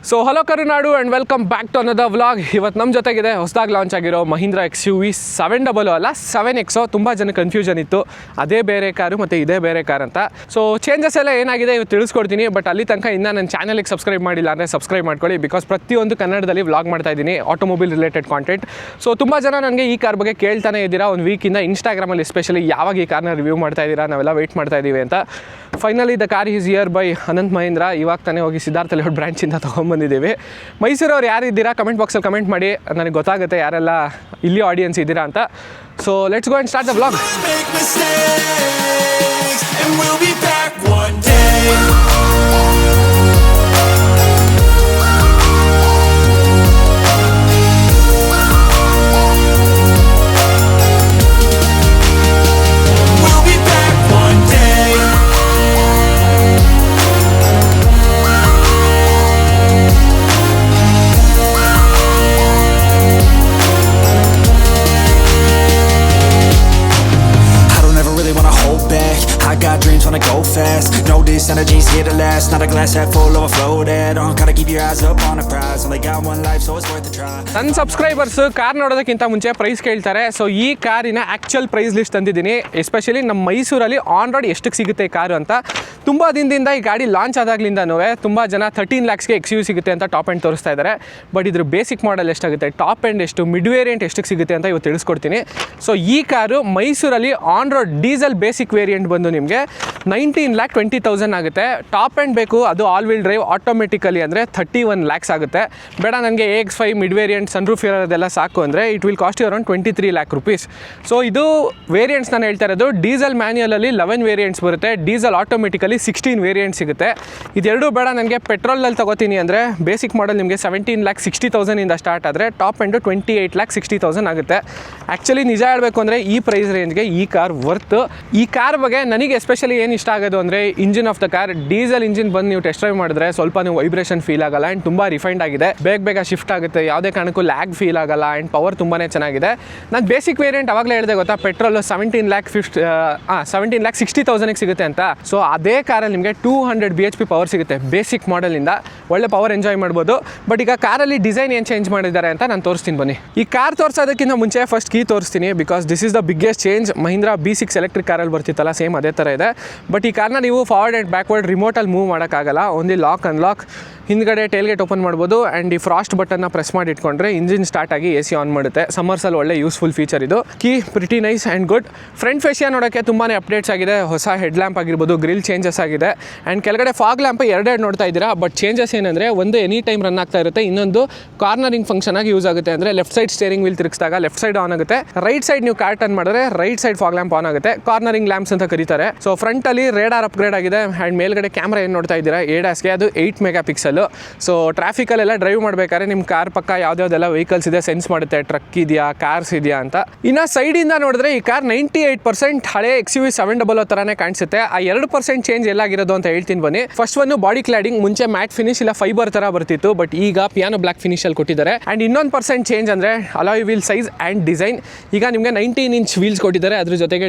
So hello Karunadu and welcome back to another vlog. ಇವತ್ತು ನಮ್ಮ ಜೊತೆಗಿದೆ ಹೊಸದಾಗಿ ಲಾಂಚ್ ಆಗಿರೋ ಮಹೀಂದ್ರ XUV 700 ಅಲ್ಲ 7X. ತುಂಬ ಜನ ಕನ್ಫ್ಯೂಷನ್ ಇತ್ತು, ಅದೇ ಬೇರೆ ಕಾರು ಮತ್ತು ಇದೇ ಬೇರೆ ಕಾರ್ ಅಂತ. ಸೊ ಚೇಂಜಸ್ ಎಲ್ಲ ಏನಾಗಿದೆ ಇವತ್ತು ತಿಳಿಸ್ಕೊಡ್ತೀನಿ. ಬಟ್ ಅಲ್ಲಿ ತನಕ ಇನ್ನೂ ನನ್ನ ಚಾನಲ್ಗೆ ಸಬ್ಸ್ಕ್ರೈಬ್ ಮಾಡಿಲ್ಲ ಅಂದರೆ ಸಬ್ಸ್ಕ್ರೈಬ್ ಮಾಡ್ಕೊಳ್ಳಿ, ಬಿಕಾಸ್ ಪ್ರತಿಯೊಂದು ಕನ್ನಡದಲ್ಲಿ ವ್ಲಾಗ್ ಮಾಡ್ತಾ ಇದ್ದೀನಿ, ಆಟೋಮೊಬೈಲ್ ರಿಲೇಟೆಡ್ ಕಾಂಟೆಂಟ್. ಸೊ ತುಂಬ ಜನ ನನಗೆ ಈ ಕಾರ್ ಬಗ್ಗೆ ಕೇಳ್ತಾನೆ ಇದ್ದೀರಾ ಒಂದು ವೀಕಿಂದ ಇನ್ಸ್ಟಾಗ್ರಾಮಲ್ಲಿ, ಎಸ್ಪೆಷಲಿ ಯಾವಾಗ ಈ ಕಾರ್ನ ರಿವ್ಯೂ ಮಾಡ್ತಾ ಇದ್ದೀರಾ, ನಾವೆಲ್ಲ ವೆಯ್ಟ್ ಮಾಡ್ತಾ ಇದ್ದೀವಿ ಅಂತ. Finally the car is here by Anant Mahindra. ಇವಾಗ ತಾನೇ ಹೋಗಿ ಸಿದ್ಧಾರ್ಥ ಲೇಔಟ್ ಬ್ರಾಂಚಿಂದ ತೊಗೊಂಬಂದಿದ್ದೀವಿ. ಮೈಸೂರವ್ರು ಯಾರು ಇದ್ದೀರಾ ಕಮೆಂಟ್ ಬಾಕ್ಸಲ್ಲಿ ಕಮೆಂಟ್ ಮಾಡಿ, ನನಗೆ ಗೊತ್ತಾಗುತ್ತೆ ಯಾರೆಲ್ಲ ಇಲ್ಲಿ ಆಡಿಯನ್ಸ್ ಇದ್ದೀರಾ ಅಂತ. So let's go and start the vlog. I got dreams, wanna go fast. Know this energy's here to last. Not a glass half full, overflowed. Gotta keep your eyes up on the prize. Only got one life, so it's worth a try. ನನ್ನ subscribers car ನೋಡೋದಕ್ಕಿಂತ ಮುಂಚೆ price ಕೇಳ್ತಾರೆ. So ಈ ಕಾರಿನ actual price list ತಂದಿದ್ದೀನಿ. Especially ನಮ್ಮ ಮೈಸೂರಲ್ಲಿ on road ಎಷ್ಟಕ್ಕೆ ಸಿಗುತ್ತೆ ಕಾರು ಅಂತ. ತುಂಬ ದಿನದಿಂದ ಈ ಗಾಡಿ ಲಾಂಚ್ ಆದಾಗ್ಲಿಂದನೂ ತುಂಬ ಜನ 13 lakhsಗೆ XUV ಸಿಗುತ್ತೆ ಅಂತ ಟಾಪ್ ಎಂಡ್ ತೋರಿಸ್ತಾ ಇದ್ದಾರೆ. ಬಟ್ ಇದ್ರ ಬೇಸಿಕ್ ಮಾಡಲ್ ಎಷ್ಟಾಗುತ್ತೆ, ಟಾಪ್ ಎಂಡ್ ಎಷ್ಟು, ಮಿಡ್ ವೇರಿಯಂಟ್ ಎಷ್ಟಕ್ಕೆ ಸಿಗುತ್ತೆ ಅಂತ ಇವತ್ತು ತಿಳಿಸ್ಕೊಡ್ತೀನಿ. ಸೊ ಈ ಕಾರು ಮೈಸೂರಲ್ಲಿ on road diesel basic variant ಬಂದು ನಿಮಗೆ 19,20,000 ಆಗುತ್ತೆ. ಟಾಪ್ ಎಂಡ್ ಬೇಕು, ಅದು ಆಲ್ ವೀಲ್ ಡ್ರೈವ್ ಆಟೋಮೆಟಿಕಲಿ ಅಂದರೆ 31 lakhs ಆಗುತ್ತೆ. ಬೇಡ ನನಗೆ AX5 ಮಿಡ್ ವೇರಿಯಂಟ್ ಸನ್ರೂಫ್ ಇರೋದೆಲ್ಲ ಸಾಕು ಅಂದರೆ it will cost you around 23 lakh rupees. So ಇದು ವೇರಿಯಂಟ್ಸ್ ನಾನು ಹೇಳ್ತಾ ಇರೋದು. ಡೀಸೆಲ್ ಮ್ಯಾನ್ಯಲಲ್ಲಿ 11 ವೇರಿಯಂಟ್ಸ್ ಬರುತ್ತೆ, ಡೀಸೆಲ್ ಆಟೋಮೆಟಿಕಲಿ 16 ವೇರಿಯಂಟ್ ಸಿಗುತ್ತೆ. ಇದೆರಡು ಬೇಡ ನನಗೆ ಪೆಟ್ರೋಲಲ್ಲಿ ತಗೋತೀನಿ ಅಂದರೆ ಬೇಸಿಕ್ ಮಾಡಲ್ ನಿಮಗೆ 17,60,000 ಸ್ಟಾರ್ಟ್ ಆದರೆ ಟಾಪ್ ಎಂಡು 28,60,000 ಆಗುತ್ತೆ. ಆ್ಯಕ್ಚುಲಿ ನಿಜ ಹೇಳಬೇಕು ಅಂದರೆ ಈ ಪ್ರೈಸ್ ರೇಂಜ್ಗೆ ಈ ಕಾರ್ ವರ್ತ್. ಈ ಕಾರ್ ಬಗ್ಗೆ ನನಗೆ ಎಸ್ಪೆಷಲಿ ಏನು ಇಷ್ಟ ಆಗೋದು ಅಂದರೆ engine of the car. Diesel engine ಬಂದು ನೀವು ಟೆಸ್ಟ್ ಡ್ರೈವ್ ಮಾಡಿದ್ರೆ ಸ್ವಲ್ಪ ನೀವು ವೈಬ್ರೇಷನ್ ಫೀಲ್ ಆಗಲ್ಲ ಆ್ಯಂಡ್ ತುಂಬ ರಿಫೈಂಡ್ ಆಗಿದೆ, ಬೇಗ ಶಿಫ್ಟ್ ಆಗುತ್ತೆ, ಯಾವುದೇ ಕಾರಣಕ್ಕೂ ಲ್ಯಾಗ್ ಫೀಲ್ ಆಗಲ್ಲ ಆ್ಯಂಡ್ ಪವರ್ ತುಂಬಾ ಚೆನ್ನಾಗಿದೆ. ನಾನು ಬೇಸಿಕ್ ವೇರಿಯಂಟ್ ಅವಾಗಲೇ ಹೇಳಿದೆ ಗೊತ್ತಾ, ಪೆಟ್ರೋಲ್ 17,60,000 ಸಿಗುತ್ತೆ ಅಂತ. ಸೊ ಅದೇ ಕಾರಲ್ಲಿ ನಿಮಗೆ 200 BHP ಪವರ್ ಸಿಗುತ್ತೆ ಬೇಸಿಕ್ ಮಾಡಲಿಂದ. ಒಳ್ಳೆ ಪವರ್ ಎಂಜಾಯ್ ಮಾಡ್ಬೋದು. ಬಟ್ ಈಗ ಕಾರಲ್ಲಿ ಡಿಸೈನ್ ಏನು ಚೇಂಜ್ ಮಾಡಿದ್ದಾರೆ ಅಂತ ನಾನು ತೋರಿಸ್ತೀನಿ ಬನ್ನಿ. ಈ ಕಾರ್ ತೋರಿಸೋದಕ್ಕಿಂತ ಮುಂಚೆ ಫಸ್ಟ್ ಕೀ ತೋರಿಸ್ತೀನಿ, because this is the biggest change. Mahindra B6 electric ಕಾರಲ್ಲಿ ಬರ್ತಿತ್ತಲ್ಲ, ಸೇಮ್ ಅದೇ ಥರ ಇದೆ. ಬಟ್ ಈ ಕಾರ್ನ ನೀವು ಫಾರ್ವರ್ಡ್ ಆ್ಯಂಡ್ ಬ್ಯಾಕ್ವರ್ಡ್ ರಿಮೋಟಲ್ಲಿ ಮೂವ್ ಮಾಡೋಕ್ಕಾಗಲ್ಲ. ಓನ್ಲಿ ಲಾಕ್ ಅನ್ಲಾಕ್, ಹಿಂದ್ಗಡೆ ಟೇಲ್ಗೇಟ್ ಓಪನ್ ಮಾಡ್ಬೋದು ಆ್ಯಂಡ್ ಈ ಫ್ರಾಸ್ಟ್ ಬಟನ್ನ ಪ್ರೆಸ್ ಮಾಡಿ ಇಟ್ಕೊಂಡ್ರೆ ಇಂಜಿನ್ ಸ್ಟಾರ್ಟ್ ಆಗಿ AC ಆನ್ ಮಾಡುತ್ತೆ. ಸಮ್ಮರ್ಸಲ್ಲಿ ಒಳ್ಳೆ ಯೂಸ್ಫುಲ್ ಫೀಚರ್ ಇದು. Key pretty nice and good. Front fascia ನೋಡೋಕ್ಕೆ ತುಂಬಾ ಅಪ್ಡೇಟ್ಸ್ ಆಗಿದೆ. ಹೊಸ ಹೆಡ್ ಲ್ಯಾಂಪ್ ಆಗಿರ್ಬೋದು, ಗ್ರಿಲ್ ಚೇಂಜಸ್ ಆಗಿದೆ ಆ್ಯಂಡ್ ಕೆಳಗಡೆ ಫಾಗ್ ಲ್ಯಾಂಪ್ ಎರಡೆರಡು ನೋಡ್ತಾ ಇದ್ದೀರಾ. ಬಟ್ ಚೇಂಜಸ್ ಏನಂದರೆ ಒಂದು ಎನಿ ಟೈಮ್ ರನ್ ಆಗ್ತಾ ಇರುತ್ತೆ, ಇನ್ನೊಂದು ಕಾರ್ನರಿಂಗ್ ಫಂಕ್ಷನ್ ಆಗಿ ಯೂಸ್ ಆಗುತ್ತೆ. ಅಂದರೆ ಲೆಫ್ಟ್ ಸೈಡ್ ಸ್ಟೇರಿಂಗ್ ವೀಲ್ ತಿರುಗಿಸಿದಾಗ ಲೆಫ್ಟ್ ಸೈಡ್ ಆನ್ ಆಗುತ್ತೆ, ರೈಟ್ ಸೈಡ್ ನೀವು ಕಾರ್ ಟರ್ನ್ ಮಾಡಿದ್ರೆ right side fog lamp on ಆಗುತ್ತೆ. ಕಾರ್ನರಿಂಗ್ ಲ್ಯಾಂಪ್ಸ್ ಅಂತ ಕರೀತಾರೆ. ಸೊ ಫ್ರಂಟಲ್ಲಿ ರೇಡಾರ್ ಅಪ್ಗ್ರೇಡ್ ಆಗಿದೆ ಆ್ಯಂಡ್ ಮೇಲ್ಗಡೆ ಕ್ಯಾಮ್ರಾ ಏನು ನೋಡ್ತಾ ಇದ್ದೀರಾ ADASಗೆ, ಅದು 8 MP. ಸೊ ಟ್ರಾಫಿಕಲ್ಲೆಲ್ಲ ಡ್ರೈವ್ ಮಾಡಬೇಕಾದ್ರೆ ನಿಮ್ಮ ಕಾರ್ ಪಕ್ಕ ಯಾವುದ್ಯಾವುದೆಲ್ಲ ವೆಹಿಕಲ್ಸ್ ಇದೆ ಸೆನ್ಸ್ ಮಾಡುತ್ತೆ, ಟ್ರಕ್ ಇದೆಯಾ, ಕಾರ್ಸ್ ಇದೆಯಾ ಅಂತ. ಇನ್ನು ಸೈಡಿಂದ ನೋಡಿದ್ರೆ ಈ ಕಾರ್ 98% ಹಳೆ XUV 700 ಥರನೇ ಕಾಣಿಸುತ್ತೆ. ಆ 2% ಚೇಂಜ್ ಎಲ್ಲಾಗಿರೋದು ಅಂತ ಹೇಳ್ತೀನಿ ಬನ್ನಿ. ಫಸ್ಟ್ ಒಂದು ಬಾಡಿ ಕ್ಲಾಡಿಂಗ್, ಮುಂಚೆ ಮ್ಯಾಟ್ ಫಿನಿಶ್ ಇಲ್ಲ ಫೈಬರ್ ಥರ ಬರ್ತಿತ್ತು, ಬಟ್ ಈಗ ಪಿಯಾನೋ ಬ್ಲಾಕ್ ಫಿನಿಶಲ್ಲಿ ಕೊಟ್ಟಿದ್ದಾರೆ. ಆ್ಯಂಡ್ ಇನ್ನೊಂದು % ಚೇಂಜ್ ಅಂದರೆ alloy wheel size and design. ಈಗ ನಿಮಗೆ 19 inch ವೀಲ್ಸ್ ಕೊಟ್ಟಿದ್ದಾರೆ, ಅದ್ರ ಜೊತೆಗೆ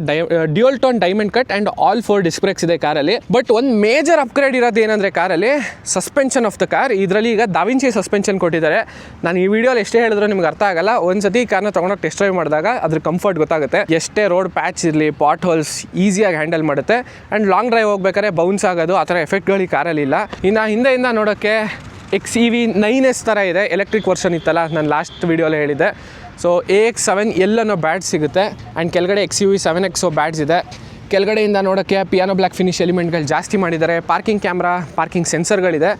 dual tone diamond cut and all 4 disc brakes ಇದೆ ಕಾರಲ್ಲಿ. ಬಟ್ ಒಂದು ಮೇಜರ್ ಅಪ್ಗ್ರೇಡ್ ಇರೋದು ಏನಂದರೆ ಕಾರಲ್ಲಿ ಸಸ್ಪೆನ್ಷನ್ ಆಫ್ ದ ಕಾರ್. ಇದರಲ್ಲಿ ಈಗ ದಾವಿಂಚಿ ಸಸ್ಪೆನ್ಷನ್ ಕೊಟ್ಟಿದ್ದಾರೆ. ನಾನು ಈ ವಿಡಿಯೋಲಿ ಎಷ್ಟೇ ಹೇಳಿದ್ರು ನಿಮ್ಗೆ ಅರ್ಥ ಆಗಲ್ಲ. ಒಂದ್ಸತಿ ಈ ಕಾರ್ನ ತೊಗೊಂಡೋಗಿ ಟೆಸ್ಟ್ ಡ್ರೈವ್ ಮಾಡಿದಾಗ ಅದ್ರ ಕಂಫರ್ಟ್ ಗೊತ್ತಾಗುತ್ತೆ. ಎಷ್ಟೇ ರೋಡ್ ಪ್ಯಾಚ್ ಇರಲಿ, ಪಾಟ್ ಹೋಲ್ಸ್ ಈಸಿಯಾಗಿ ಹ್ಯಾಂಡಲ್ ಮಾಡುತ್ತೆ ಆ್ಯಂಡ್ ಲಾಂಗ್ ಡ್ರೈವ್ ಹೋಗ್ಬೇಕಾದ್ರೆ ಬೌನ್ಸ್ ಆಗೋದು ಆ ಥರ ಎಫೆಕ್ಟ್ಗಳು ಈ ಕಾರಲ್ಲಿ ಇಲ್ಲ. ಇನ್ನು ಹಿಂದೆಯಿಂದ ನೋಡೋಕ್ಕೆ XEV 9S ಥರ ಇದೆ, ಎಲೆಕ್ಟ್ರಿಕ್ ವರ್ಷನ್ ಇತ್ತಲ್ಲ ನಾನು ಲಾಸ್ಟ್ ವಿಡಿಯೋಲಿ ಹೇಳಿದ್ದೆ. ಸೊ AX7 ಎಲ್ಲನೋ ಬ್ಯಾಡ್ಜ್ ಸಿಗುತ್ತೆ ಆ್ಯಂಡ್ ಕೆಳಗಡೆ XUV 7X ಬ್ಯಾಡ್ಜ್ ಇದೆ. ಕೆಳಗಡೆಯಿಂದ ನೋಡೋಕ್ಕೆ ಪಿಯಾನೋ ಬ್ಲ್ಯಾಕ್ ಫಿನಿಶ್ ಎಲಿಮೆಂಟ್ಗಳು ಜಾಸ್ತಿ ಮಾಡಿದ್ದಾರೆ. ಪಾರ್ಕಿಂಗ್ ಕ್ಯಾಮ್ರಾ, ಪಾರ್ಕಿಂಗ್ ಸೆನ್ಸರ್ಗಳಿದೆ.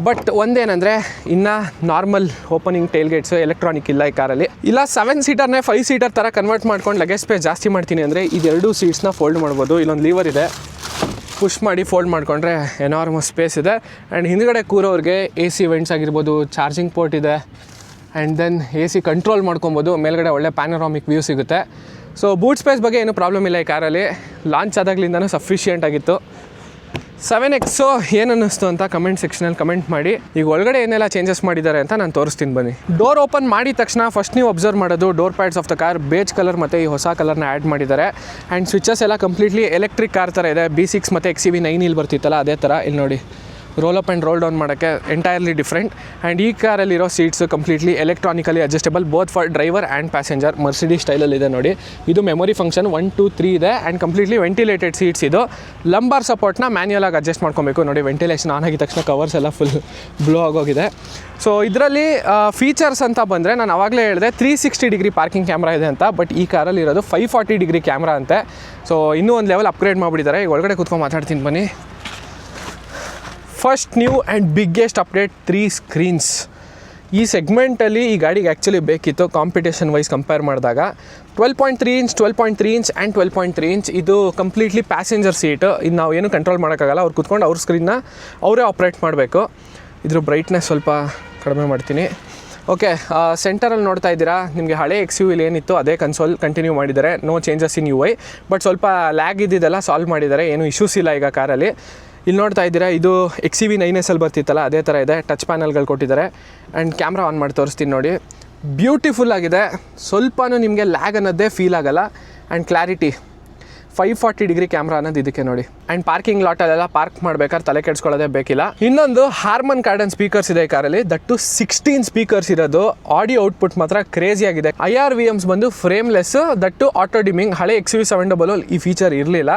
ಬಟ್ ಒಂದೇನೆಂದರೆ ಇನ್ನು normal opening tail gates electronic ಇಲ್ಲ ಈ ಕಾರಲ್ಲಿ. ಇಲ್ಲ 7 ಸೀಟರ್ನೇ 5 ಸೀಟರ್ ಥರ ಕನ್ವರ್ಟ್ ಮಾಡ್ಕೊಂಡು ಲಗೇಜ್ ಸ್ಪೇಸ್ ಜಾಸ್ತಿ ಮಾಡ್ತೀನಿ ಅಂದರೆ ಇದೆರಡು ಸೀಟ್ಸ್ನ ಫೋಲ್ಡ್ ಮಾಡ್ಬೋದು. ಇಲ್ಲೊಂದು ಲೀವರ್ ಇದೆ, ಪುಷ್ ಮಾಡಿ ಫೋಲ್ಡ್ ಮಾಡಿಕೊಂಡ್ರೆ ಎನಾರ್ಮಸ್ ಸ್ಪೇಸ್ ಇದೆ. ಆ್ಯಂಡ್ ಹಿಂದ್ಗಡೆ ಕೂರೋರಿಗೆ AC ವೆಂಟ್ಸ್ ಆಗಿರ್ಬೋದು, ಚಾರ್ಜಿಂಗ್ ಪೋರ್ಟ್ ಇದೆ ಆ್ಯಂಡ್ ದೆನ್ AC ಕಂಟ್ರೋಲ್ ಮಾಡ್ಕೊಬೋದು. ಮೇಲ್ಗಡೆ ಒಳ್ಳೆ ಪ್ಯಾನರಾಮಿಕ್ ವ್ಯೂ ಸಿಗುತ್ತೆ. ಸೊ ಬೂಟ್ ಸ್ಪೇಸ್ ಬಗ್ಗೆ ಏನೂ ಪ್ರಾಬ್ಲಮ್ ಇಲ್ಲ ಈ ಕಾರಲ್ಲಿ. ಲಾಂಚ್ ಆದಾಗ್ಲಿಂದನೂ ಸಫಿಷಿಯೆಂಟ್ ಆಗಿತ್ತು. 7X ಏನು ಅನ್ನಿಸ್ತು ಅಂತ ಕಮೆಂಟ್ ಸೆಕ್ಷನಲ್ಲಿ ಕಮೆಂಟ್ ಮಾಡಿ. ಈಗ ಒಳಗಡೆ ಏನೆಲ್ಲ ಚೇಂಜಸ್ ಮಾಡಿದ್ದಾರೆ ಅಂತ ನಾನು ತೋರಿಸ್ತೀನಿ ಬನ್ನಿ. ಡೋರ್ ಓಪನ್ ಮಾಡಿದ ತಕ್ಷಣ ಫಸ್ಟ್ ನೀವು ಅಬ್ಸರ್ವ್ ಮಾಡೋದು door pads of the car beige colour ಮತ್ತು ಈ ಹೊಸ ಕಲರ್ನ ಆ್ಯಡ್ ಮಾಡಿದ್ದಾರೆ. ಆ್ಯಂಡ್ ಸ್ವಿಚಸ್ ಎಲ್ಲ ಕಂಪ್ಲೀಟ್ಲಿ ಎಲೆಕ್ಟ್ರಿಕ್ ಕಾರ್ ಥರ ಇದೆ. B6 ಮತ್ತು XUV 9 ಇಲ್ಲಿ ಬರ್ತಿತ್ತಲ್ಲ ಅದೇ ಥರ ಇಲ್ಲಿ ನೋಡಿ roll up and roll down ಮಾಡೋಕ್ಕೆ ಎಂಟೈರ್ಲಿ ಡಿಫ್ರೆಂಟ್. ಆ್ಯಂಡ್ ಈ ಕಾರಲ್ಲಿರೋ seats completely electronically adjustable both for driver and passenger. Mercedes ಸ್ಟೈಲಲ್ಲಿದೆ ನೋಡಿ. ಇದು ಮೆಮೊರಿ ಫಂಕ್ಷನ್ 1 2 3 ಇದೆ ಆ್ಯಂಡ್ ಕಂಪ್ಲೀಟ್ಲಿ ವೆಂಟಿಲೇಟೆಡ್ ಸೀಟ್ಸ್. ಇದು ಲಂಬಾರ್ ಸಪೋರ್ಟ್ನ ಮ್ಯಾನ್ಯಲ್ ಆಗಿ ಅಡ್ಜಸ್ಟ್ ಮಾಡ್ಕೊಬೇಕು. ನೋಡಿ ವೆಂಟಿಲೇಷನ್ ಆನ್ ಆಗಿದ ತಕ್ಷಣ ಕವರ್ಸ್ ಎಲ್ಲ ಫುಲ್ ಬ್ಲೋ ಆಗೋಗಿದೆ. ಸೊ ಇದರಲ್ಲಿ ಫೀಚರ್ಸ್ ಅಂತ ಬಂದರೆ ನಾನು ಆವಾಗಲೇ ಹೇಳಿದೆ 360 ಡಿಗ್ರಿ ಪಾರ್ಕಿಂಗ್ ಕ್ಯಾಮ್ರಾ ಇದೆ ಅಂತ, ಬಟ್ ಈ ಕಾರಲ್ಲಿ ಇರೋದು 540 ಡಿಗ್ರಿ ಕ್ಯಾಮ್ರಾ ಅಂತೆ. ಸೊ ಇನ್ನೂ ಒಂದು ಲೆವೆಲ್ ಅಪ್ಗ್ರೇಡ್ ಮಾಡಿಬಿಟ್ಟಿದ್ದಾರೆ. ಈಗ ಒಳಗಡೆ ಕೂತ್ಕೊಂಡು ಮಾತಾಡ್ತೀನಿ ಬನ್ನಿ. First new and biggest update 3 screens. ಈ ಸೆಗ್ಮೆಂಟಲ್ಲಿ ಈ ಗಾಡಿಗೆ ಆ್ಯಕ್ಚುಲಿ ಬೇಕಿತ್ತು ಕಾಂಪಿಟೇಷನ್ ವೈಸ್ ಕಂಪೇರ್ ಮಾಡಿದಾಗ. 12.3 ಇಂಚ್ 12.3 ಇಂಚ್ ಆ್ಯಂಡ್ 12.3 ಇಂಚ್. ಇದು ಕಂಪ್ಲೀಟ್ಲಿ ಪ್ಯಾಸೆಂಜರ್ ಸೀಟು. ಇದು ನಾವು ಏನು ಕಂಟ್ರೋಲ್ ಮಾಡೋಕ್ಕಾಗಲ್ಲ. ಅವ್ರು ಕೂತ್ಕೊಂಡು ಅವ್ರ ಸ್ಕ್ರೀನ್ನ ಅವರೇ ಆಪ್ರೇಟ್ ಮಾಡಬೇಕು. ಇದ್ರ ಬ್ರೈಟ್ನೆಸ್ ಸ್ವಲ್ಪ ಕಡಿಮೆ ಮಾಡ್ತೀನಿ. ಓಕೆ, ಸೆಂಟರಲ್ಲಿ ನೋಡ್ತಾ ಇದ್ದೀರಾ, ನಿಮಗೆ ಹಳೆ XUV ಏನಿತ್ತು ಅದೇ ಕನ್ಸೋಲ್ ಕಂಟಿನ್ಯೂ ಮಾಡಿದ್ದಾರೆ. No changes in UI, but ಸ್ವಲ್ಪ ಲ್ಯಾಗ್ ಇದ್ದಿದ್ದೆಲ್ಲ ಸಾಲ್ವ್ ಮಾಡಿದ್ದಾರೆ. ಏನು ಇಶ್ಯೂಸ್ ಇಲ್ಲ ಈಗ ಕಾರಲ್ಲಿ. ಇಲ್ಲಿ ನೋಡ್ತಾ ಇದ್ದೀರಾ, ಇದು XUV 9S ಅಲ್ಲಿ ಬರ್ತಿತ್ತಲ್ಲ ಅದೇ ಥರ ಇದೆ. ಟಚ್ ಪ್ಯಾನಲ್ಗಳು ಕೊಟ್ಟಿದ್ದಾರೆ. ಆ್ಯಂಡ್ ಕ್ಯಾಮ್ರಾ ಆನ್ ಮಾಡಿ ತೋರಿಸ್ತೀನಿ ನೋಡಿ. ಬ್ಯೂಟಿಫುಲ್ ಆಗಿದೆ. ಸ್ವಲ್ಪನೂ ನಿಮಗೆ ಲ್ಯಾಗ್ ಅನ್ನೋದೇ ಫೀಲ್ ಆಗೋಲ್ಲ. ಆ್ಯಂಡ್ ಕ್ಲಾರಿಟಿ 540 ಡಿಗ್ರಿ ಕ್ಯಾಮ್ರಾ ಅನ್ನೋದು ಇದಕ್ಕೆ ನೋಡಿ. ಆ್ಯಂಡ್ ಪಾರ್ಕಿಂಗ್ ಲಾಟಲ್ಲೆಲ್ಲ ಪಾರ್ಕ್ ಮಾಡ್ಬೇಕಾದ್ರೆ ತಲೆ ಕೆಡ್ಸ್ಕೊಳ್ಳೋದೇ ಬೇಕಿಲ್ಲ. ಇನ್ನೊಂದು ಹಾರ್ಮನ್ ಕಾರ್ಡನ್ ಸ್ಪೀಕರ್ಸ್ ಇದೆ ಈ ಕಾರಲ್ಲಿ. ದಟ್ಟು 16 ಸ್ಪೀಕರ್ಸ್ ಇರೋದು. ಆಡಿಯೋ ಔಟ್ಪುಟ್ ಮಾತ್ರ ಕ್ರೇಜಿ ಆಗಿದೆ. IRVMs ಬಂದು ಫ್ರೇಮ್ಲೆಸ್, ದಟ್ಟು ಆಟೋ ಡಿಮಿಂಗ್. ಹಳೆ XUV 700 ಈ ಫೀಚರ್ ಇರಲಿಲ್ಲ.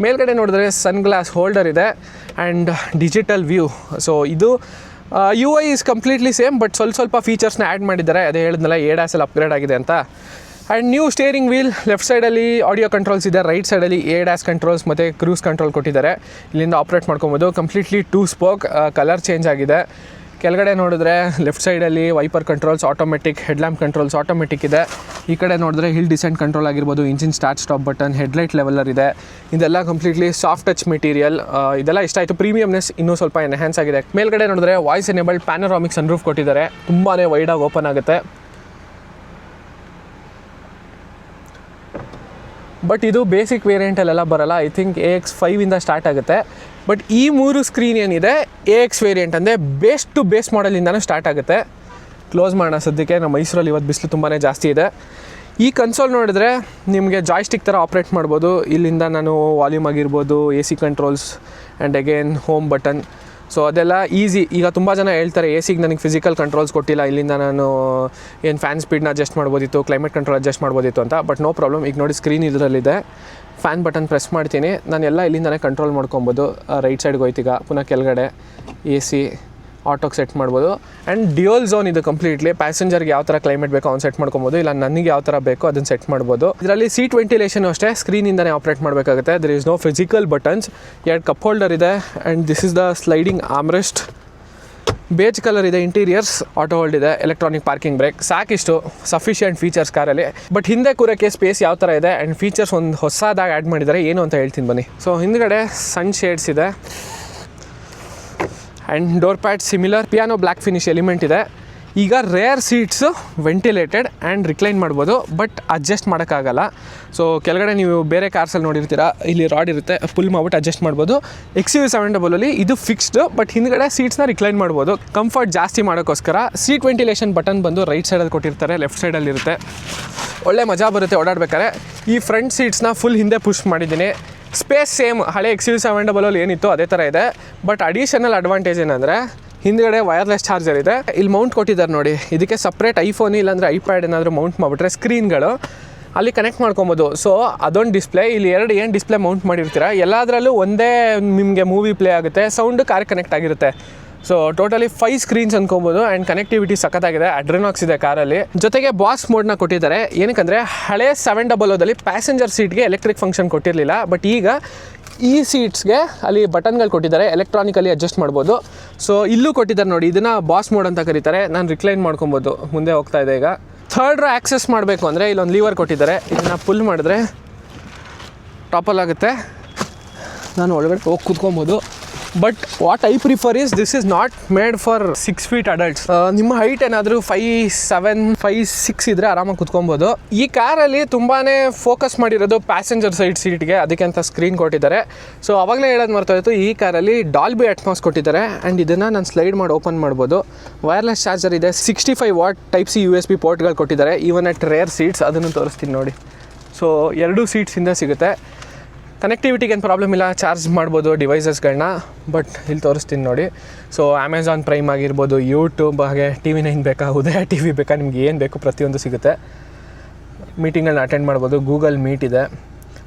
ಮೇಲ್ಗಡೆ ನೋಡಿದ್ರೆ ಸನ್ ಗ್ಲಾಸ್ ಹೋಲ್ಡರ್ ಇದೆ ಆ್ಯಂಡ್ ಡಿಜಿಟಲ್ ವ್ಯೂ. ಸೊ ಇದು UI is completely same, but ಸ್ವಲ್ಪ ಫೀಚರ್ಸ್ನ ಆ್ಯಡ್ ಮಾಡಿದ್ದಾರೆ. ಅದೇ ಹೇಳಿದ್ನಲ್ಲ ADAS ಅಲ್ಲಿ ಅಪ್ಗ್ರೇಡ್ ಆಗಿದೆ ಅಂತ. And new steering wheel. Left ಸೈಡಲ್ಲಿ ಆಡಿಯೋ ಕಂಟ್ರೋಲ್ಸ್ ಇದೆ, ರೈಟ್ ಸೈಡಲ್ಲಿ ADAS ಕಂಟ್ರೋಲ್ಸ್ ಮತ್ತು ಕ್ರೂಸ್ ಕಂಟ್ರೋಲ್ ಕೊಟ್ಟಿದ್ದಾರೆ. ಇಲ್ಲಿಂದ ಆಪ್ರೇಟ್ ಮಾಡ್ಕೊಬೋದು. Completely 2 spoke. ಕಲರ್ ಚೇಂಜ್ ಆಗಿದೆ. ಕೆಳಗಡೆ ನೋಡಿದ್ರೆ ಲೆಫ್ಟ್ ಸೈಡಲ್ಲಿ wiper controls automatic, headlamp controls automatic ಇದೆ. ಈ ಕಡೆ ನೋಡಿದ್ರೆ ಹಿಲ್ ಡಿಸೆಂಟ್ ಕಂಟ್ರೋಲ್ ಆಗಿರ್ಬೋದು, engine start stop button, headlight leveller ಇದೆ. ಇದೆಲ್ಲ ಕಂಪ್ಲೀಟ್ಲಿ ಸಾಫ್ಟ್ ಟಚ್ ಮೆಟೀರಿಯಲ್. ಇದೆಲ್ಲ ಇಷ್ಟ ಆಯಿತು. ಪ್ರೀಮಿಯಮ್ನೆಸ್ ಇನ್ನೂ ಸ್ವಲ್ಪ ಎನ್ಹ್ಯಾನ್ಸ್ ಆಗಿದೆ. ಮೇಲ್ಗಡೆ ನೋಡಿದ್ರೆ ವಾಯ್ಸ್ ಎನೇಬಲ್ಡ್ ಪ್ಯಾನರಾಮಿಕ್ ಸನ್ರೂಫ್ ಕೊಟ್ಟಿದ್ದಾರೆ. ತುಂಬಾ ವೈಡಾಗಿ ಓಪನ್ ಆಗುತ್ತೆ. ಬಟ್ ಇದು ಬೇಸಿಕ್ ವೇರಿಯಂಟಲ್ಲೆಲ್ಲ ಬರೋಲ್ಲ. ಐ ಥಿಂಕ್ AX5 ಸ್ಟಾರ್ಟ್ ಆಗುತ್ತೆ. ಬಟ್ ಈ 3 ಸ್ಕ್ರೀನ್ ಏನಿದೆ AX ವೇರಿಯಂಟ್ ಅಂದರೆ ಬೇಸ್ ಟು ಬೇಸ್ ಮಾಡೆಲಿಂದನೂ ಸ್ಟಾರ್ಟ್ ಆಗುತ್ತೆ. ಕ್ಲೋಸ್ ಮಾಡೋಣ ಸದ್ಯಕ್ಕೆ. ನಮ್ಮ ಮೈಸೂರಲ್ಲಿ ಇವತ್ತು ಬಿಸಿಲು ತುಂಬಾ ಜಾಸ್ತಿ ಇದೆ. ಈ ಕನ್ಸೋಲ್ ನೋಡಿದ್ರೆ ನಿಮಗೆ ಜಾಯ್ಸ್ಟಿಕ್ ಥರ ಆಪ್ರೇಟ್ ಮಾಡ್ಬೋದು. ಇಲ್ಲಿಂದ ನಾನು ವಾಲ್ಯೂಮ್ ಆಗಿರ್ಬೋದು, AC controls and again home button. So ಅದೆಲ್ಲ ಈಸಿ. ಈಗ ತುಂಬ ಜನ ಹೇಳ್ತಾರೆ ACಗೆ ನನಗೆ ಫಿಸಿಕಲ್ ಕಂಟ್ರೋಲ್ಸ್ ಕೊಟ್ಟಿಲ್ಲ, ಇಲ್ಲಿಂದ ನಾನು ಏನು ಫ್ಯಾನ್ ಸ್ಪೀಡ್ನ ಅಡ್ಜಸ್ಟ್ ಮಾಡ್ಬೋದಿತ್ತು, ಕ್ಲೈಮೇಟ್ ಕಂಟ್ರೋಲ್ ಅಡ್ಜಸ್ಟ್ ಮಾಡ್ಬೋದಿತ್ತು ಅಂತ. But no problem. ಈಗ ನೋಡಿ ಸ್ಕ್ರೀನ್ ಇದರಲ್ಲಿದೆ. ಫ್ಯಾನ್ ಬಟನ್ ಪ್ರೆಸ್ ಮಾಡ್ತೀನಿ, ನಾನು ಎಲ್ಲ ಇಲ್ಲಿಂದನೇ ಕಂಟ್ರೋಲ್ ಮಾಡ್ಕೊಬೋದು. ರೈಟ್ ಸೈಡ್ಗೆ ಹೋಯ್ತೀಗ, ಪುನಃ ಕೆಳಗಡೆ AC ಆಟೋಗೆ ಸೆಟ್ ಮಾಡ್ಬೋದು. ಆ್ಯಂಡ್ ಡ್ಯುಯಲ್ ಝೋನ್ ಇದು ಕಂಪ್ಲೀಟ್ಲಿ. ಪ್ಯಾಸೆಂಜರ್ಗೆ ಯಾವ ಥರ ಕ್ಲೈಮೇಟ್ ಬೇಕೋ ಅವ್ನು ಸೆಟ್ ಮಾಡ್ಕೊಬೋದು, ಇಲ್ಲ ನನಗೆ ಯಾವ ಥರ ಬೇಕೋ ಅದನ್ನು ಸೆಟ್ ಮಾಡ್ಬೋದು. ಇದರಲ್ಲಿ ಸೀಟ್ ವೆಂಟಿಲೇಷನ್ ಅಷ್ಟೇ ಸ್ಕ್ರೀನಿಂದನೇ ಆಪ್ರೇಟ್ ಮಾಡಬೇಕಾಗುತ್ತೆ. There is no physical buttons. 2 cup holder ಇದೆ. And this is the sliding armrest. Beige colour ಇದೆ. ಇಂಟೀರಿಯರ್ಸ್ ಆಟೋ ಹೋಲ್ಡ್ ಇದೆ. Electronic parking brake. ಸಾಕಿಷ್ಟು ಸಫಿಷಿಯೆಂಟ್ ಫೀಚರ್ಸ್ ಕಾರಲ್ಲಿ. ಬಟ್ ಹಿಂದೆ ಕೂರಕ್ಕೆ ಸ್ಪೇಸ್ ಯಾವ ಥರ ಇದೆ ಆ್ಯಂಡ್ ಫೀಚರ್ಸ್ ಒಂದು ಹೊಸದಾಗಿ ಆ್ಯಡ್ ಮಾಡಿದ್ದಾರೆ ಏನು ಅಂತ ಹೇಳ್ತೀನಿ ಬನ್ನಿ. ಸೊ ಹಿಂದ್ಗಡೆ ಸನ್ ಶೇಡ್ಸ್ ಇದೆ. And door pad similar piano black finish element ಇದೆ. ಈಗ rear seats ventilated and recline ಮಾಡ್ಬೋದು, ಬಟ್ ಅಡ್ಜಸ್ಟ್ ಮಾಡೋಕ್ಕಾಗಲ್ಲ. ಸೊ ಕೆಳಗಡೆ ನೀವು ಬೇರೆ ಕಾರ್ಸಲ್ಲಿ ನೋಡಿರ್ತೀರ, ಇಲ್ಲಿ ರಾಡ್ ಇರುತ್ತೆ, ಪುಲ್ ಮಾಡ್ಬಿಟ್ಟು ಅಡ್ಜಸ್ಟ್ ಮಾಡ್ಬೋದು. XUV 700 ಇದು ಫಿಕ್ಸ್ಡು, ಬಟ್ ಹಿಂದ್ಗಡೆ ಸೀಟ್ಸ್ನ ರಿಕ್ಲೈನ್ ಮಾಡ್ಬೋದು. ಕಂಫರ್ಟ್ ಜಾಸ್ತಿ ಮಾಡೋಕ್ಕೋಸ್ಕರ ಸೀಟ್ ವೆಂಟಿಲೇಷನ್ ಬಟನ್ ಬಂದು ರೈಟ್ ಸೈಡಲ್ಲಿ ಕೊಟ್ಟಿರ್ತಾರೆ, ಲೆಫ್ಟ್ ಸೈಡಲ್ಲಿರುತ್ತೆ. ಒಳ್ಳೆ ಮಜಾ ಬರುತ್ತೆ ಓಡಾಡ್ಬೇಕಾದ್ರೆ. ಈ ಫ್ರಂಟ್ ಸೀಟ್ಸ್ನ ಫುಲ್ ಹಿಂದೆ ಪುಷ್ ಮಾಡಿದ್ದೀನಿ. ಸ್ಪೇಸ್ ಸೇಮ್ ಹಳೆ XUV 700 ಏನಿತ್ತು ಅದೇ ಥರ ಇದೆ. ಬಟ್ ಅಡಿಷನಲ್ ಅಡ್ವಾಂಟೇಜ್ ಏನಂದರೆ ಹಿಂದ್ಗಡೆ ವೈರ್ಲೆಸ್ ಚಾರ್ಜರ್ ಇದೆ. ಇಲ್ಲಿ ಮೌಂಟ್ ಕೊಟ್ಟಿದ್ದಾರೆ ನೋಡಿ. ಇದಕ್ಕೆ ಸಪ್ರೇಟ್ ಐಫೋನ್ ಇಲ್ಲಾಂದರೆ ಐಪ್ಯಾಡ್ ಏನಾದರೂ ಮೌಂಟ್ ಮಾಡಿಬಿಟ್ರೆ ಸ್ಕ್ರೀನ್ಗಳು ಅಲ್ಲಿ ಕನೆಕ್ಟ್ ಮಾಡ್ಕೊಬೋದು. ಸೊ ಅದೊಂದು ಡಿಸ್ಪ್ಲೇ. ಇಲ್ಲಿ 2 ಏನು ಡಿಸ್ಪ್ಲೇ ಮೌಂಟ್ ಮಾಡಿರ್ತೀರ, ಎಲ್ಲದರಲ್ಲೂ ಒಂದೇ ನಿಮಗೆ ಮೂವಿ ಪ್ಲೇ ಆಗುತ್ತೆ, ಸೌಂಡು ಕಾರ್ ಕನೆಕ್ಟ್ ಆಗಿರುತ್ತೆ. ಸೊ ಟೋಟಲಿ 5 ಸ್ಕ್ರೀನ್ಸ್ ಅನ್ಕೊಬೋದು. ಆ್ಯಂಡ್ ಕನೆಕ್ಟಿವಿಟಿ ಸಖತ್ತಾಗಿದೆ. ಅಡ್ರೆನಾಕ್ಸ್ ಇದೆ ಕಾರಲ್ಲಿ. ಜೊತೆಗೆ ಬಾಸ್ ಮೋಡ್ನ ಕೊಟ್ಟಿದ್ದಾರೆ. ಏನಕ್ಕಂದರೆ ಹಳೆ 700 ಪ್ಯಾಸೆಂಜರ್ ಸೀಟ್ಗೆ ಎಲೆಕ್ಟ್ರಿಕ್ ಫಂಕ್ಷನ್ ಕೊಟ್ಟಿರಲಿಲ್ಲ. ಬಟ್ ಈಗ ಈ ಸೀಟ್ಸ್ಗೆ ಅಲ್ಲಿ ಬಟನ್ಗಳು ಕೊಟ್ಟಿದ್ದಾರೆ, ಎಲೆಕ್ಟ್ರಾನಿಕಲಿ ಅಡ್ಜಸ್ಟ್ ಮಾಡ್ಬೋದು. ಸೊ ಇಲ್ಲೂ ಕೊಟ್ಟಿದ್ದಾರೆ ನೋಡಿ, ಇದನ್ನು ಬಾಸ್ ಮೋಡ್ ಅಂತ ಕರೀತಾರೆ. ನಾನು ರಿಕ್ಲೈನ್ ಮಾಡ್ಕೊಬೋದು. ಮುಂದೆ ಹೋಗ್ತಾ ಇದೆ. ಈಗ ಥರ್ಡ್ ರೋ ಆಕ್ಸೆಸ್ ಮಾಡಬೇಕು ಅಂದರೆ ಇಲ್ಲೊಂದು ಲೀವರ್ ಕೊಟ್ಟಿದ್ದಾರೆ. ಇದನ್ನು ಪುಲ್ ಮಾಡಿದ್ರೆ ಟಾಪಲ್ಲಾಗುತ್ತೆ. ನಾನು ಒಳಗಡೆ ಹೋಗಿ ಕೂತ್ಕೊಬೋದು. But what I prefer is this is not made for 6 feet adults. ನಿಮ್ಮ ಹೈಟ್ ಏನಾದರೂ 5'7", 5'6" ಇದ್ದರೆ ಆರಾಮಾಗಿ ಕುತ್ಕೊಬೋದು. ಈ ಕಾರಲ್ಲಿ ತುಂಬಾ ಫೋಕಸ್ ಮಾಡಿರೋದು ಪ್ಯಾಸೆಂಜರ್ ಸೈಡ್ ಸೀಟ್ಗೆ, ಅದಕ್ಕೆ ಅಂತ ಸ್ಕ್ರೀನ್ ಕೊಟ್ಟಿದ್ದಾರೆ. ಸೊ ಅವಾಗಲೇ ಹೇಳೋದು ಮರ್ತೋಯ್ತು, ಈ ಕಾರಲ್ಲಿ ಡಾಲ್ಬಿ ಅಟ್ಮಾಸ್ ಕೊಟ್ಟಿದ್ದಾರೆ. ಆ್ಯಂಡ್ ಇದನ್ನು ನಾನು ಸ್ಲೈಡ್ ಮಾಡಿ ಓಪನ್ ಮಾಡ್ಬೋದು. ವೈರ್ಲೆಸ್ ಚಾರ್ಜರ್ ಇದೆ. 65 watt Type-C USB ಪೋರ್ಟ್ಗಳು ಕೊಟ್ಟಿದ್ದಾರೆ. ಈವನ್ ಅಟ್ ರೇರ್ ಸೀಟ್ಸ್ ಅದನ್ನು ತೋರಿಸ್ತೀನಿ ನೋಡಿ. ಸೊ 2 ಸೀಟ್ಸ್ ಹಿಂದೆ ಸಿಗುತ್ತೆ. ಕನೆಕ್ಟಿವಿಟಿಗೆ ಏನು ಪ್ರಾಬ್ಲಮ್ ಇಲ್ಲ, ಚಾರ್ಜ್ ಮಾಡ್ಬೋದು ಡಿವೈಸಸ್ಗಳನ್ನ. ಬಟ್ ಇಲ್ಲಿ ತೋರಿಸ್ತೀನಿ ನೋಡಿ. ಸೊ ಅಮೆಝಾನ್ ಪ್ರೈಮ್ ಆಗಿರ್ಬೋದು, ಯೂಟ್ಯೂಬ್, ಹಾಗೆ TV9 ಬೇಕಾ, ಉದಯ TV ಬೇಕಾ, ನಿಮ್ಗೆ ಏನು ಬೇಕು ಪ್ರತಿಯೊಂದು ಸಿಗುತ್ತೆ. ಮೀಟಿಂಗ್ಗಳನ್ನ ಅಟೆಂಡ್ ಮಾಡ್ಬೋದು. ಗೂಗಲ್ ಮೀಟ್ ಇದೆ.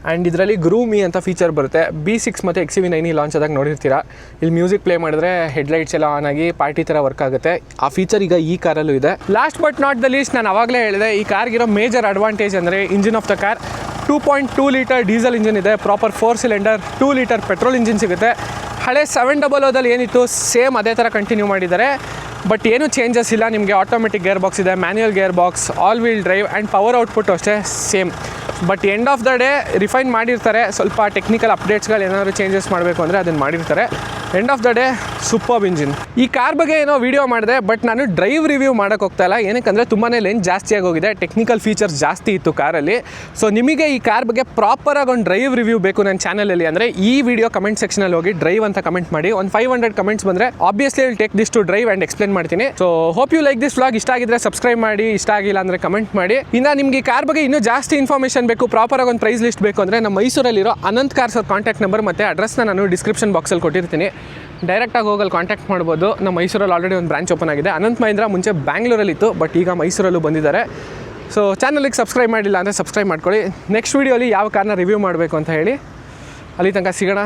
ಆ್ಯಂಡ್ ಇದರಲ್ಲಿ ಗ್ರೂಮಿ ಅಂತ ಫೀಚರ್ ಬರುತ್ತೆ. B6 ಮತ್ತು XUV9 ಲಾಂಚ್ ಆದಾಗ ನೋಡಿರ್ತೀರಾ. ಇಲ್ಲಿ ಮ್ಯೂಸಿಕ್ ಪ್ಲೇ ಮಾಡಿದ್ರೆ ಹೆಡ್ಲೈಟ್ಸ್ ಎಲ್ಲ ಆನ್ ಆಗಿ ಪಾರ್ಟಿ ಥರ ವರ್ಕ್ ಆಗುತ್ತೆ. ಆ ಫೀಚರ್ ಈಗ ಈ ಕಾರಲ್ಲೂ ಇದೆ. Last but not the least, ನಾನು ಆವಾಗಲೇ ಹೇಳಿದೆ, ಈ ಕಾರ್ಗಿರೋ ಮೇಜರ್ ಅಡ್ವಾಂಟೇಜ್ ಅಂದರೆ engine of the car 2.2 litre diesel engine ಇದೆ. Proper 4 cylinder 2 litre petrol engine ಸಿಗುತ್ತೆ. ಹಳೆ 700 ಏನಿತ್ತು ಸೇಮ್ ಅದೇ ಥರ ಕಂಟಿನ್ಯೂ ಮಾಡಿದ್ದಾರೆ. ಬಟ್ ಏನೂ ಚೇಂಜಸ್ ಇಲ್ಲ. ನಿಮಗೆ ಆಟೋಮೆಟಿಕ್ ಗೇರ್ ಬಾಕ್ಸ್ ಇದೆ, manual gearbox, all wheel drive and power output ಅಷ್ಟೇ same. But end of the day refine ಮಾಡಿರ್ತಾರೆ. ಸ್ವಲ್ಪ ಟೆಕ್ನಿಕಲ್ ಅಪ್ಡೇಟ್ಸ್ಗಳು ಏನಾದರೂ ಚೇಂಜಸ್ ಮಾಡಬೇಕು ಅಂದರೆ ಅದನ್ನು ಮಾಡಿರ್ತಾರೆ. End of the day superb engine. ಈ ಕಾರ್ ಬಗ್ಗೆ ಏನೋ ವೀಡಿಯೋ ಮಾಡಿದೆ, ಬಟ್ ನಾನು ಡ್ರೈವ್ ರಿವ್ಯೂ ಮಾಡೋಕ್ಕೆ ಹೋಗ್ತಾ ಇಲ್ಲ. ಏನಕ್ಕೆ ತುಂಬಾ ಲೆಂತ್ ಜಾಸ್ತಿ ಆಗೋಗಿದೆ, ಟೆಕ್ನಿಕಲ್ ಫೀಚರ್ಸ್ ಜಾಸ್ತಿ ಇತ್ತು ಕಾರಲ್ಲಿ. ಸೊ ನಿಮಗೆ ಈ ಕಾರ್ ಬಗ್ಗೆ ಪ್ರಾಪರಾಗಿ ಒಂದು ಡ್ರೈವ್ ರಿವ್ಯೂ ಬೇಕು ನನ್ನ ಚಾನಲಲ್ಲಿ ಅಂದರೆ ಈ ವಿಡಿಯೋ ಕಮೆಂಟ್ ಸೆಕ್ಷನಲ್ಲಿ ಹೋಗಿ ಡ್ರೈವ್ ಅಂತ ಕಮೆಂಟ್ ಮಾಡಿ. ಒಂದು 500 ಕಮೆಂಟ್ಸ್ ಬಂದರೆ obviously will take this to drive and explain ಮಾಡ್ತೀನಿ. So hope you like this vlog. ಇಷ್ಟ ಆಗಿದ್ರೆ ಸಬ್ಸ್ಕ್ರೈಬ್ ಮಾಡಿ, ಇಷ್ಟ ಆಗಿಲ್ಲ ಅಂದರೆ ಕಮೆಂಟ್ ಮಾಡಿ. ಇನ್ನು ನಿಮಗೆ ಈ ಕಾರ್ ಬಗ್ಗೆ ಇನ್ನೂ ಜಾಸ್ತಿ ಇನ್ಫಾರ್ಮೇಷನ್ ಬೇಕು, ಪ್ರಾಪರಾಗಿ ಒಂದು ಪ್ರೈಸ್ ಲಿಸ್ಟ್ ಬೇಕು ಅಂದರೆ ನಮ್ಮ ಮೈಸೂರಲ್ಲಿರೋ ಅನಂತ್ ಕಾರ್ಸ್ ಅವ್ರ ಕಾಂಟ್ಯಾಕ್ಟ್ ನಂಬರ್ ಮತ್ತು ಅಡ್ರೆಸ್ನ ನಾನು ಡಿಸ್ಕ್ರಿಪ್ಷನ್ ಬಾಕ್ಸಲ್ಲಿ ಕೊಟ್ಟಿರ್ತೀನಿ. ಡೈರೆಕ್ಟಾಗಿ ಹೋಗಲ್ಲಿ ಕಾಂಟ್ಯಾಕ್ಟ್ ಮಾಡ್ಬೋದು. ನಮ್ಮ ಮೈಸೂರಲ್ಲಿ ಆಲ್ರೆಡಿ ಒಂದು ಬ್ರಾಂಚ್ ಓಪನ್ ಆಗಿದೆ. ಅನಂತ್ ಮಹೀಂದ್ರ ಮುಂಚೆ ಬ್ಯಾಂಗ್ಳೂರಲ್ಲಿತ್ತು, ಬಟ್ ಈಗ ಮೈಸೂರಲ್ಲೂ ಬಂದಿದ್ದಾರೆ. ಸೊ ಚಾನಲಿಗೆ ಸಬ್ಸ್ಕ್ರೈಬ್ ಮಾಡಿಲ್ಲ ಅಂದರೆ ಸಬ್ಸ್ಕ್ರೈಬ್ ಮಾಡ್ಕೊಳ್ಳಿ. ನೆಕ್ಸ್ಟ್ ವೀಡಿಯೋಲಿ ಯಾವ ಕಾರ್ನ ರಿವ್ಯೂ ಮಾಡಬೇಕು ಅಂತ ಹೇಳಿ. ಅಲ್ಲಿ ತನಕ ಸಿಗೋಣ.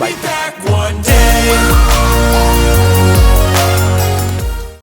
ಬಾಯ್.